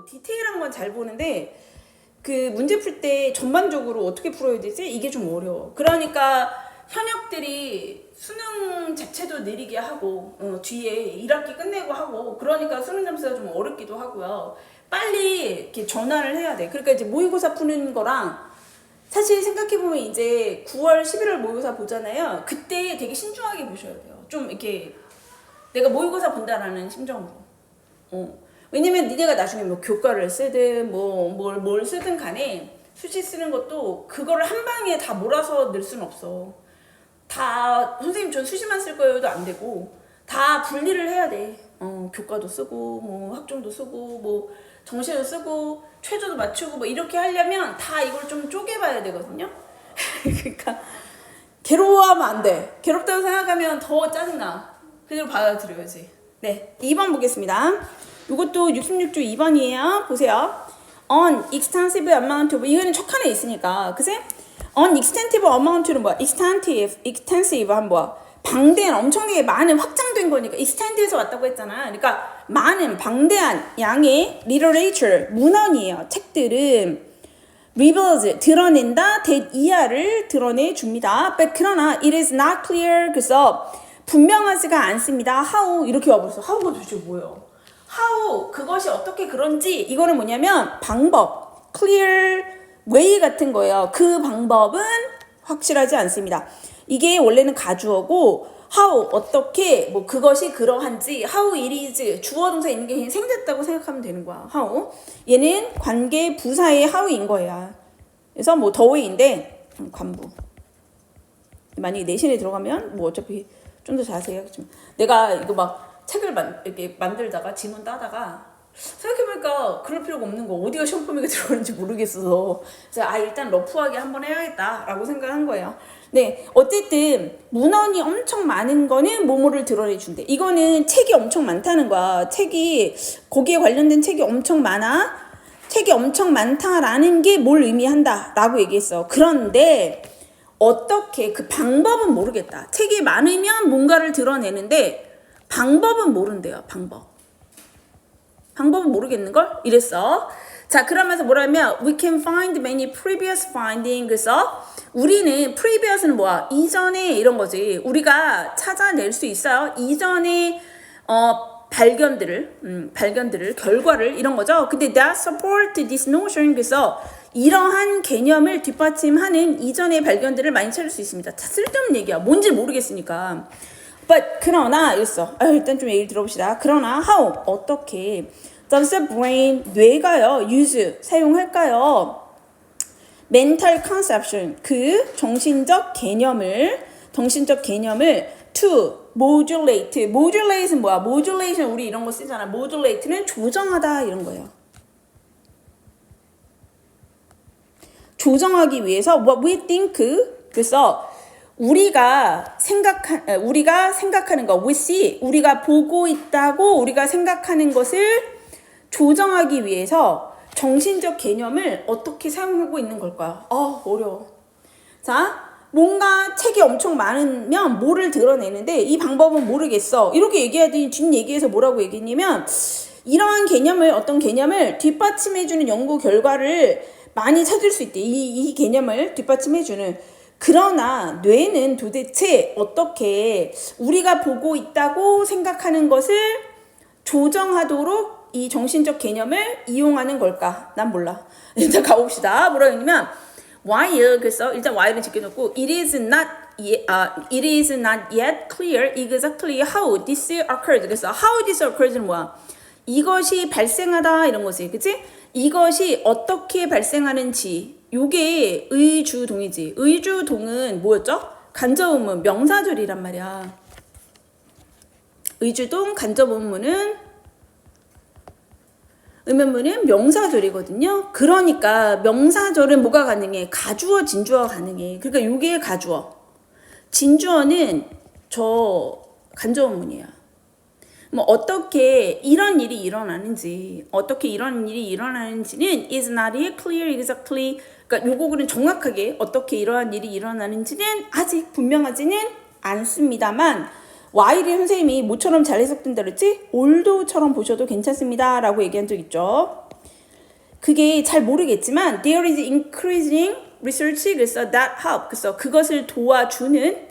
디테일한 건 잘 보는데 그 문제 풀 때 전반적으로 어떻게 풀어야 되지? 이게 좀 어려워. 그러니까 현역들이 수능 자체도 느리게 하고 뒤에 1학기 끝내고 하고 그러니까 수능 점수가 좀 어렵기도 하고요. 빨리 이렇게 전환을 해야 돼. 그러니까 이제 모의고사 푸는 거랑 사실 생각해보면 이제 9월, 11월 모의고사 보잖아요. 그때 되게 신중하게 보셔야 돼요. 좀 이렇게 내가 모의고사 본다라는 심정으로. 왜냐면 니네가 나중에 뭐 교과를 쓰든 뭘 쓰든 간에 수시 쓰는 것도 그거를 한 방에 다 몰아서 넣을 수는 없어. 다 선생님 전 수시만 쓸 거예요도 안 되고 다 분리를 해야 돼. 교과도 쓰고 뭐 학종도 쓰고 뭐 정시도 쓰고 최저도 맞추고 뭐 이렇게 하려면 다 이걸 좀 쪼개봐야 되거든요. 그러니까 괴로워하면 안 돼. 괴롭다고 생각하면 더 짜증나. 그대로 받아들여야지. 네, 2번 보겠습니다. 이것도 66조 2번이에요. 보세요. On extensive amount of 이거는 척한에 있으니까 그치? On extensive amount는 뭐야? extensive 한 뭐야? 방대한 엄청나게 많은 확장된 거니까 extend에서 왔다고 했잖아. 그러니까 많은 방대한 양의 literature 문헌이에요. 책들은 reveals 드러낸다 that 이하를 드러내 줍니다. But 그러나 it is not clear 그래서 분명하지가 않습니다. How 이렇게 와버렸어. How가 도대체 뭐예요? How 그것이 어떻게 그런지 이거는 뭐냐면 방법 clear way 같은 거예요. 그 방법은 확실하지 않습니다. 이게 원래는 가주어고 how 어떻게 뭐 그것이 그러한지 how it is 주어 동사 있는 게 그냥 생겼다고 생각하면 되는 거야. how 얘는 관계 부사의 how인 거야. 그래서 뭐 the way인데 관부. 만약에 내신에 들어가면 뭐 어차피 좀 더 자세히 하겠지만 내가 이거 막 책을 이렇게 만들다가 지문 따다가 생각해보니까 그럴 필요가 없는 거 어디가 시험 포맷에 들어가는지 모르겠어서 그래서 일단 러프하게 한번 해야겠다라고 생각한 거예요. 네, 어쨌든 문헌이 엄청 많은 거는 뭐뭐를 드러내준대. 이거는 책이 엄청 많다는 거야. 책이 거기에 관련된 책이 엄청 많아. 책이 엄청 많다라는 게 뭘 의미한다라고 얘기했어. 그런데 어떻게 그 방법은 모르겠다. 책이 많으면 뭔가를 드러내는데 방법은 모른대요. 방법은 모르겠는걸? 이랬어. 자, 그러면서 뭐라면 we can find many previous findings. 그래서 우리는 previous는 뭐야? 이전에 이런 거지. 우리가 찾아낼 수 있어요. 이전에 발견들을 결과를 이런 거죠. 근데 that support this notion. 그래서 이러한 개념을 뒷받침하는 이전의 발견들을 많이 찾을 수 있습니다. 쓸데없는 얘기야. 뭔지 모르겠으니까. But 그러나 이랬어. 일단 좀 얘기를 들어봅시다. 그러나 how 어떻게 does the brain 뇌가요 use 사용할까요? mental conception 그 정신적 개념을 to modulate는 뭐야? modulation 우리 이런 거 쓰잖아. modulate는 조정하다 이런 거예요. 조정하기 위해서 what we think 그래서 우리가 생각하는 거 we see 우리가 보고 있다고 우리가 생각하는 것을 조정하기 위해서 정신적 개념을 어떻게 사용하고 있는 걸까요? 어려워. 자, 뭔가 책이 엄청 많으면 뭐를 드러내는데 이 방법은 모르겠어. 이렇게 얘기하더니 뒷얘기에서 뭐라고 얘기했냐면 이러한 개념을 어떤 개념을 뒷받침해주는 연구 결과를 많이 찾을 수 있대. 이 개념을 뒷받침해주는. 그러나 뇌는 도대체 어떻게 우리가 보고 있다고 생각하는 것을 조정하도록 이 정신적 개념을 이용하는 걸까? 난 몰라. 일단 가봅시다. 뭐라고 했냐면 while 그래서 일단 while은 제껴놓고 it is not yet clear exactly how this occurred. 그래서 how this occurred는 뭐야? 이것이 발생하다 이런 거지. 그치? 이것이 어떻게 발생하는지 요게 의주동이지. 의주동은 뭐였죠? 간접의문 명사절이란 말이야. 의주동 간접의문은 의문문은 명사절이거든요. 그러니까 명사절은 뭐가 가능해? 가주어, 진주어가 가능해. 그러니까 요게 가주어. 진주어는 저 간접문이야. 뭐 어떻게 이런 일이 일어나는지는 is not yet clear exactly. 그러니까 요거는 정확하게 어떻게 이러한 일이 일어나는지는 아직 분명하지는 않습니다만 while이 선생님이 뭐처럼 잘 해석된다 그랬지? although처럼 보셔도 괜찮습니다 라고 얘기한 적 있죠. 그게 잘 모르겠지만 there is increasing research 그래서 that help 그래서 그것을 도와주는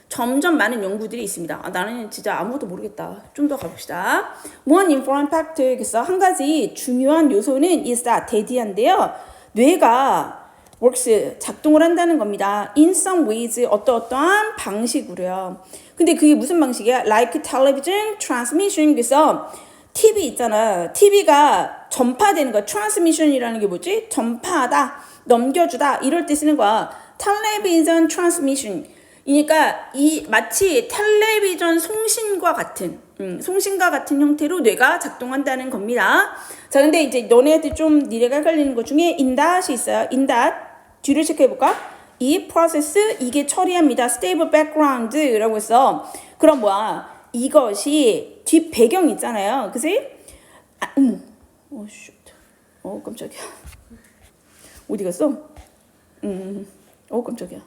점점 많은 연구들이 있습니다. 나는 진짜 아무것도 모르겠다. 좀 더 가봅시다. One important factor 그래서 한 가지 중요한 요소는 is that 대디한데요. 뇌가 works 작동을 한다는 겁니다. In some ways 어떠한 방식으로요. 근데 그게 무슨 방식이야? Like television transmission 그래서 TV 있잖아. TV가 전파되는 거. transmission이라는 게 뭐지? 전파하다, 넘겨주다 이럴 때 쓰는 거야. television transmission. 그러니까 이 마치 텔레비전 송신과 같은 송신과 같은 형태로 뇌가 작동한다는 겁니다. 자, 근데 이제 너네한테 좀 니네가 헷갈리는 것 중에 in that이 있어요. in that 뒤를 체크해 볼까? 이 프로세스 이게 처리합니다. stable background라고 했어. 그럼 뭐야? 이것이 뒷 배경 있잖아요. 그치? 아, 슛. 깜짝이야. 어디 갔어? 깜짝이야.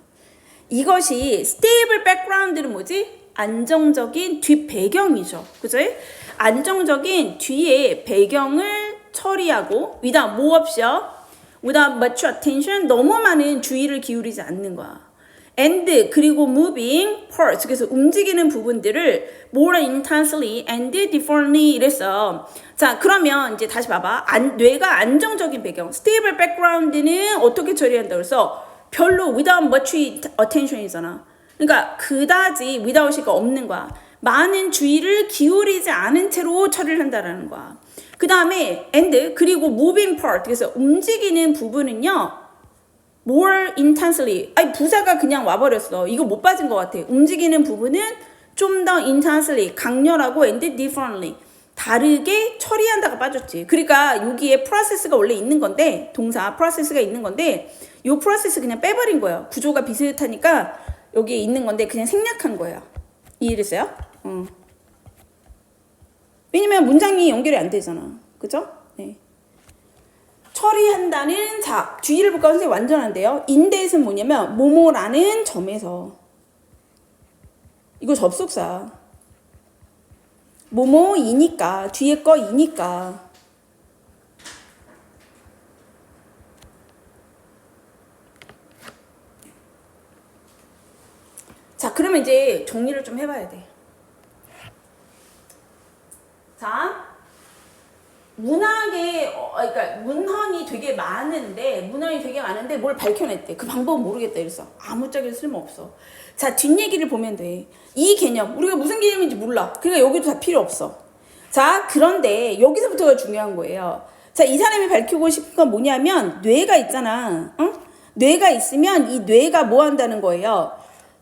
이것이 stable background는 뭐지? 안정적인 뒷 배경이죠. 그치? 안정적인 뒤에 배경을 처리하고 without 뭐 없이요? without much attention 너무 많은 주의를 기울이지 않는 거야. and 그리고 moving parts 그래서 움직이는 부분들을 more intensely and differently 이랬어. 자, 그러면 이제 다시 봐봐. 뇌가 안정적인 배경 stable background는 어떻게 처리한다 그래서 별로 without much attention이잖아. 그러니까 그다지 without이가 없는 거야. 많은 주의를 기울이지 않은 채로 처리를 한다라는 거야. 그 다음에 and 그리고 moving part 그래서 움직이는 부분은요 more intensely 아니 부사가 그냥 와버렸어. 이거 못 빠진 것 같아. 움직이는 부분은 좀 더 intensely 강렬하고 and differently 다르게 처리한다가 빠졌지. 그러니까 여기에 process가 원래 있는 건데 동사 process가 있는 건데 요 process 그냥 빼버린 거예요. 구조가 비슷하니까 여기에 있는 건데 그냥 생략한 거예요. 이해됐어요? 왜냐면 문장이 연결이 안 되잖아. 그죠? 네. 처리한다는 자 주의를 볼까 선생님 완전한데요. 인데이는 뭐냐면 뭐뭐라는 점에서 이거 접속사 뭐뭐이니까 뒤에 거이니까 자 그러면 이제 정리를 좀 해봐야 돼. 자 문학의 그러니까 문헌이 되게 많은데 뭘 밝혀냈대. 그 방법은 모르겠다 이랬어. 아무짝에도 쓸모없어. 자 뒷얘기를 보면 돼. 이 개념 우리가 무슨 개념인지 몰라. 그러니까 여기도 다 필요 없어. 자 그런데 여기서부터가 중요한 거예요. 자 이 사람이 밝히고 싶은 건 뭐냐면 뇌가 있잖아. 응? 뇌가 있으면 이 뇌가 뭐 한다는 거예요.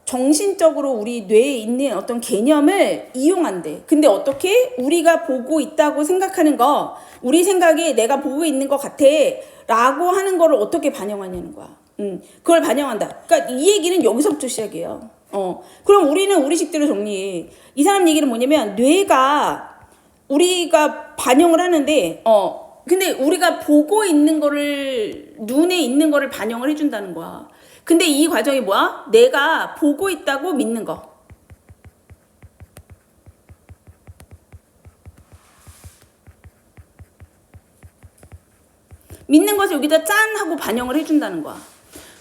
정신적으로 우리 뇌에 있는 어떤 개념을 이용한대. 근데 어떻게? 우리가 보고 있다고 생각하는 거, 우리 생각에 내가 보고 있는 것 같아 라고 하는 거를 어떻게 반영하냐는 거야. 그걸 반영한다. 그러니까 이 얘기는 여기서부터 시작이에요. 그럼 우리는 우리식대로 정리해. 이 사람 얘기는 뭐냐면 뇌가 우리가 반영을 하는데 근데 우리가 보고 있는 거를 눈에 있는 거를 반영을 해준다는 거야. 근데 이 과정이 뭐야? 내가 보고 있다고 믿는 거. 믿는 것을 여기다 짠 하고 반영을 해준다는 거야.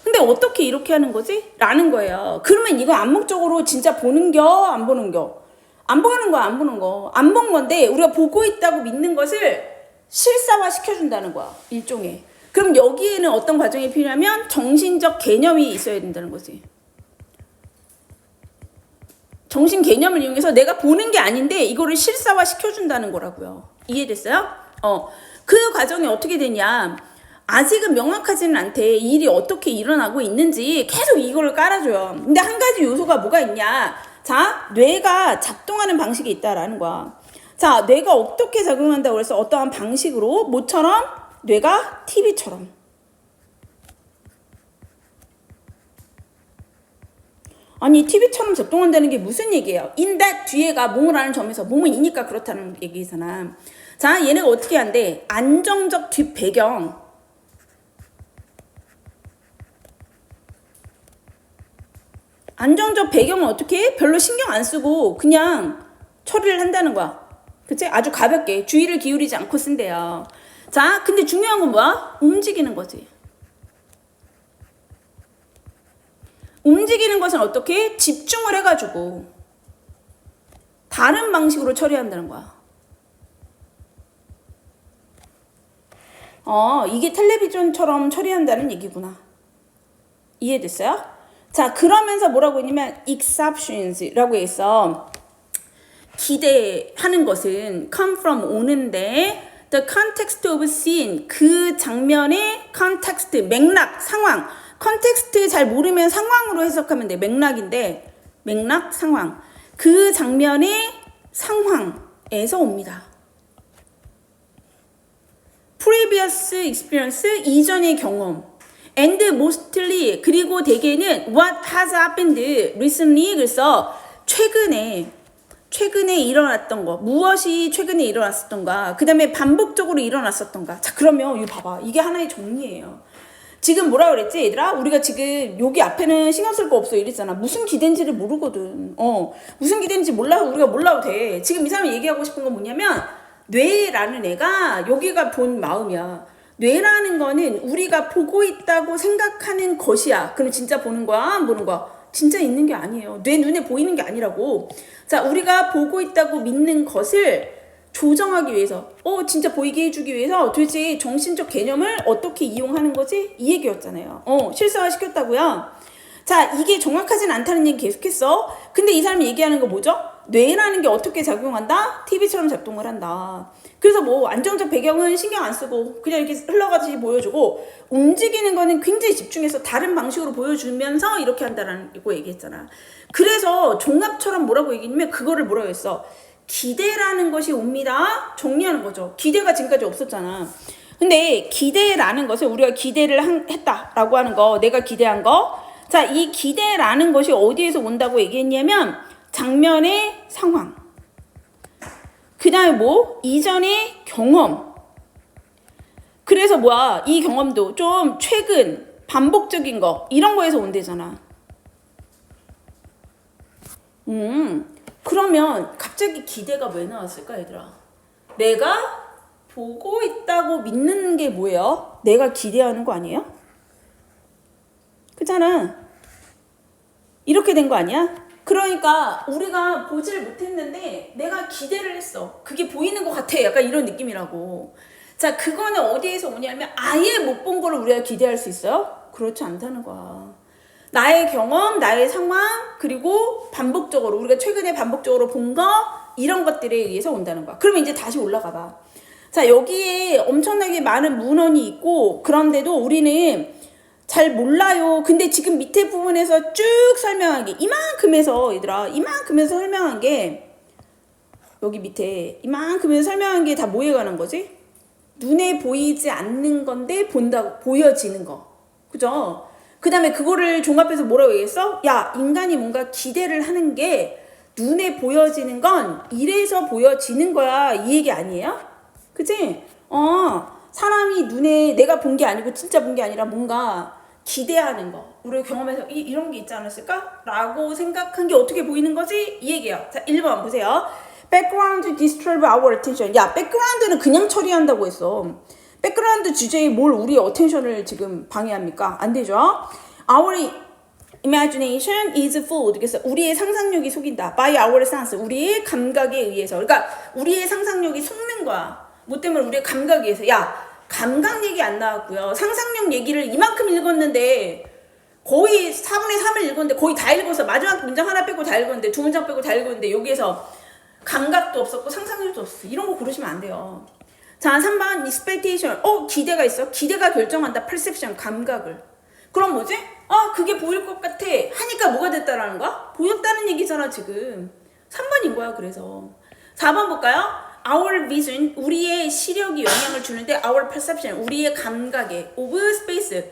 근데 어떻게 이렇게 하는 거지? 라는 거예요. 그러면 이거 암묵적으로 진짜 보는겨? 안 보는겨? 안 보는 거야, 안 보는 거. 안 본 건데 우리가 보고 있다고 믿는 것을 실사화 시켜준다는 거야. 일종의. 그럼 여기에는 어떤 과정이 필요하면 정신적 개념이 있어야 된다는 거지. 정신 개념을 이용해서 내가 보는 게 아닌데 이거를 실사화 시켜준다는 거라고요. 이해됐어요? 그 과정이 어떻게 되냐. 아직은 명확하지는 않대. 이 일이 어떻게 일어나고 있는지 계속 이거를 깔아줘요. 근데 한 가지 요소가 뭐가 있냐. 자, 뇌가 작동하는 방식이 있다라는 거야. 자, 뇌가 어떻게 작용한다고 해서 어떠한 방식으로 뭐처럼? 뇌가 TV처럼. 아니 TV처럼 작동한다는 게 무슨 얘기예요? in that 뒤에가 뭐뭐라는 점에서 뭐뭐이니까 그렇다는 얘기잖아. 자 얘네가 어떻게 한대? 안정적 뒷배경. 안정적 배경은 어떻게 해? 별로 신경 안 쓰고 그냥 처리를 한다는 거야. 그치? 아주 가볍게 주의를 기울이지 않고 쓴대요. 자, 근데 중요한 건 뭐야? 움직이는 거지. 움직이는 것은 어떻게? 집중을 해가지고 다른 방식으로 처리한다는 거야. 이게 텔레비전처럼 처리한다는 얘기구나. 이해됐어요? 자, 그러면서 뭐라고 했냐면 exceptions라고 해서 기대하는 것은 come from 오는데 the context of scene 그 장면의 context 맥락 상황 컨텍스트 잘 모르면 상황으로 해석하면 돼. 맥락인데 맥락 상황 그 장면의 상황에서 옵니다. previous experience 이전의 경험 and mostly 그리고 대개는 what has happened recently 그래서 최근에 일어났던 거 무엇이 최근에 일어났었던가 그 다음에 반복적으로 일어났었던가 자 그러면 이거 봐봐 이게 하나의 정리예요. 지금 뭐라 그랬지 얘들아? 우리가 지금 여기 앞에는 신경 쓸 거 없어 이랬잖아. 무슨 기대인지를 모르거든. 무슨 기대인지 몰라 우리가 몰라도 돼. 지금 이 사람이 얘기하고 싶은 건 뭐냐면 뇌라는 애가 여기가 본 마음이야. 뇌라는 거는 우리가 보고 있다고 생각하는 것이야. 그럼 진짜 보는 거야? 안 보는 거야? 진짜 있는 게 아니에요. 뇌 눈에 보이는 게 아니라고. 자, 우리가 보고 있다고 믿는 것을 조정하기 위해서 진짜 보이게 해주기 위해서 도대체 정신적 개념을 어떻게 이용하는 거지? 이 얘기였잖아요. 실사화 시켰다고요. 자, 이게 정확하진 않다는 얘기 계속했어. 근데 이 사람이 얘기하는 거 뭐죠? 뇌라는 게 어떻게 작용한다? TV처럼 작동을 한다. 그래서 뭐 안정적 배경은 신경 안 쓰고 그냥 이렇게 흘러가듯이 보여주고 움직이는 거는 굉장히 집중해서 다른 방식으로 보여주면서 이렇게 한다라는 거 얘기했잖아. 그래서 종합처럼 뭐라고 얘기했냐면 그거를 뭐라고 했어? 기대라는 것이 옵니다. 정리하는 거죠. 기대가 지금까지 없었잖아. 근데 기대라는 것을 우리가 기대를 했다라고 하는 거, 내가 기대한 거. 자, 이 기대라는 것이 어디에서 온다고 얘기했냐면 장면의 상황. 그 다음에 뭐? 이전의 경험. 그래서 뭐야? 이 경험도 좀 최근, 반복적인 거 이런 거에서 온대잖아. 그러면 갑자기 기대가 왜 나왔을까 얘들아? 내가 보고 있다고 믿는 게 뭐예요? 내가 기대하는 거 아니에요? 그렇잖아. 이렇게 된 거 아니야? 그러니까 우리가 보질 못했는데 내가 기대를 했어. 그게 보이는 것 같아. 약간 이런 느낌이라고. 자, 그거는 어디에서 오냐면 아예 못 본 거를 우리가 기대할 수 있어요? 그렇지 않다는 거야. 나의 경험, 나의 상황, 그리고 반복적으로 우리가 최근에 반복적으로 본 거 이런 것들에 의해서 온다는 거야. 그러면 이제 다시 올라가 봐. 자, 여기에 엄청나게 많은 문헌이 있고 그런데도 우리는 잘 몰라요. 근데 지금 밑에 부분에서 쭉 설명한 게 이만큼에서 얘들아 이만큼에서 설명한 게 여기 밑에 이만큼에서 설명한 게 다 뭐에 관한 거지? 눈에 보이지 않는 건데 본다고 보여지는 거. 그죠? 그 다음에 그거를 종합해서 뭐라고 얘기했어? 야, 인간이 뭔가 기대를 하는 게 눈에 보여지는 건 이래서 보여지는 거야. 이 얘기 아니에요? 그치? 사람이 눈에 내가 본 게 아니고 진짜 본 게 아니라 뭔가 기대하는 거. 우리 경험에서 이런 게 있지 않았을까? 라고 생각한 게 어떻게 보이는 거지? 이 얘기예요. 자, 1번 보세요. Background disturb our attention. 야, 백그라운드는 그냥 처리한다고 했어. 백그라운드 주제에 뭘 우리의 어텐션을 지금 방해합니까? 안 되죠? Our imagination is fooled. 그래서 우리의 상상력이 속인다. By our sense. 우리의 감각에 의해서. 그러니까 우리의 상상력이 속는 거야. 뭐 때문에 우리의 감각에 의해서. 야, 감각 얘기 안 나왔고요. 상상력 얘기를 이만큼 읽었는데 거의 4분의 3을 읽었는데 거의 다 읽어서 마지막 문장 하나 빼고 다 읽었는데 두 문장 빼고 다 읽었는데 여기에서 감각도 없었고 상상력도 없었어. 이런 거 고르시면 안 돼요. 자, 3번 expectation. 기대가 있어. 기대가 결정한다. perception, 감각을. 그럼 뭐지? 그게 보일 것 같아. 하니까 뭐가 됐다라는 거야? 보였다는 얘기잖아, 지금. 3번인 거야, 그래서. 4번 볼까요? Our vision, 우리의 시력이 영향을 주는데 our perception, 우리의 감각에 of space.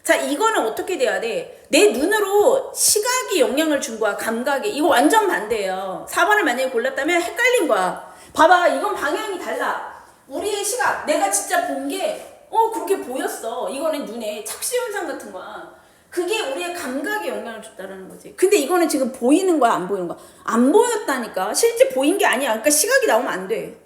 자, 이거는 어떻게 돼야 돼? 내 눈으로 시각이 영향을 준 거야, 감각에. 이거 완전 반대예요. 4번을 만약에 골랐다면 헷갈린 거야. 봐봐, 이건 방향이 달라. 우리의 시각, 내가 진짜 본 게 그렇게 보였어. 이거는 눈에 착시현상 같은 거야. 그게 우리의 감각에 영향을 줬다라는 거지. 근데 이거는 지금 보이는 거야, 안 보이는 거야? 안 보였다니까. 실제 보인 게 아니야. 그러니까 시각이 나오면 안 돼.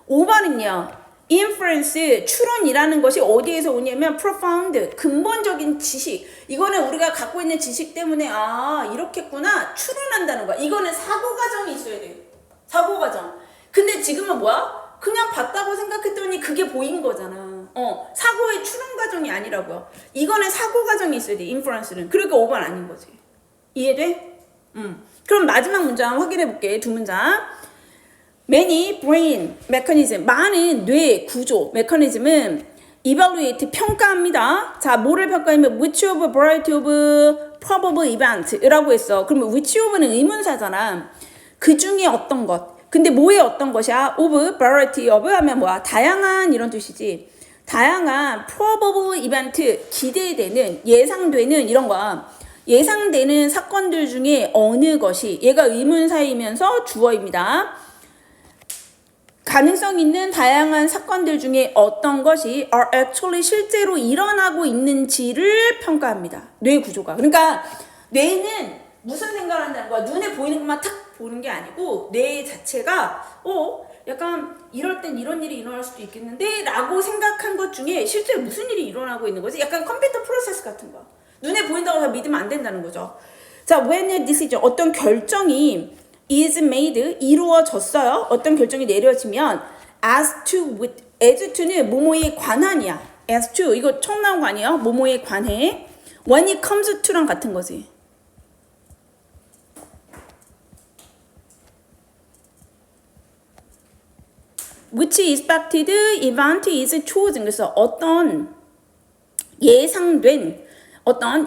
5번은요. inference, 추론이라는 것이 어디에서 오냐면 profound, 근본적인 지식. 이거는 우리가 갖고 있는 지식 때문에 아 이렇겠구나 추론한다는 거야. 이거는 사고 과정이 있어야 돼. 사고 과정. 근데 지금은 뭐야? 그냥 봤다고 생각했더니 그게 보인 거잖아. 사고의 추론 과정이 아니라고요. 이거는 사고 과정이 있어야 돼. inference는. 그러니까 5번 아닌 거지. 이해돼? 그럼 마지막 문장 확인해 볼게. 두 문장. Many brain mechanism, 많은 뇌 구조 메커니즘은 evaluate, 평가합니다. 자, 뭐를 평가하면 which of a variety of probable event라고 했어. 그러면 which of는 의문사잖아. 그 중에 어떤 것. 근데 뭐의 어떤 것이야? of, variety of 하면 뭐야? 다양한 이런 뜻이지. 다양한 probable event, 기대되는, 예상되는 이런 거야. 예상되는 사건들 중에 어느 것이, 얘가 의문사이면서 주어입니다. 가능성 있는 다양한 사건들 중에 어떤 것이 are actually 실제로 일어나고 있는지를 평가합니다. 뇌 구조가. 그러니까 뇌는 무슨 생각을 한다는 거야? 눈에 보이는 것만 탁 보는 게 아니고 뇌 자체가 약간 이럴 땐 이런 일이 일어날 수도 있겠는데 라고 생각한 것 중에 실제 무슨 일이 일어나고 있는 거지? 약간 컴퓨터 프로세스 같은 거. 눈에 보인다고 다 믿으면 안 된다는 거죠. 자, when a decision, 어떤 결정이 is made, 이루어졌어요. 어떤 결정이 내려지면 as to는 뭐뭐에 관한이야. as to, 이거 처음 나온 거 아니에요? 뭐뭐에 관해. when it comes to랑 같은 거지. which expected event is chosen. 그래서 어떤 예상된,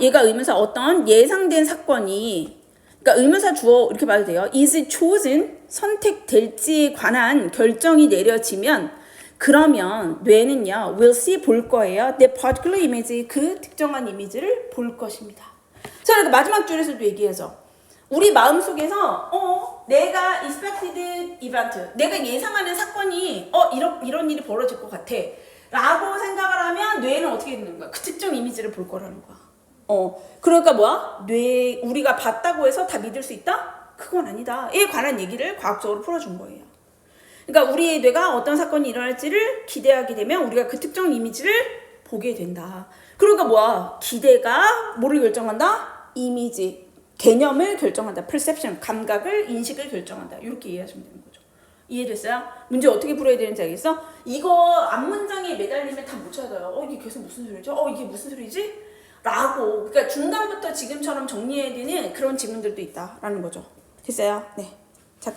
얘가 의문사 어떤 예상된 사건이, 그러니까 의문사 주어 이렇게 봐도 돼요. is chosen, 선택될지에 관한 결정이 내려지면 그러면 뇌는요 will see, 볼 거예요. the particular image, 그 특정한 이미지를 볼 것입니다. 자, 그러니까 마지막 줄에서도 얘기해서 우리 마음속에서 내가 expected event, 내가 예상하는 사건이 이런 일이 벌어질 것 같아 라고 생각을 하면 뇌는 어떻게 되는 거야? 그 특정 이미지를 볼 거라는 거야. 그러니까 뭐야? 우리가 봤다고 해서 다 믿을 수 있다? 그건 아니다. 이에 관한 얘기를 과학적으로 풀어준 거예요. 그러니까 우리의 뇌가 어떤 사건이 일어날지를 기대하게 되면 우리가 그 특정 이미지를 보게 된다. 그러니까 뭐야? 기대가 뭐를 결정한다? 이미지, 개념을 결정한다. perception, 감각을, 인식을 결정한다. 이렇게 이해하시면 되는 거죠. 이해됐어요? 문제 어떻게 풀어야 되는지 알겠어? 이거 앞문장에 매달리면 다 못 찾아요. 이게 계속 무슨 소리죠? 이게 무슨 소리지? 라고. 그러니까 중간부터 지금처럼 정리해야 되는 그런 지문들도 있다라는 거죠. 됐어요? 네.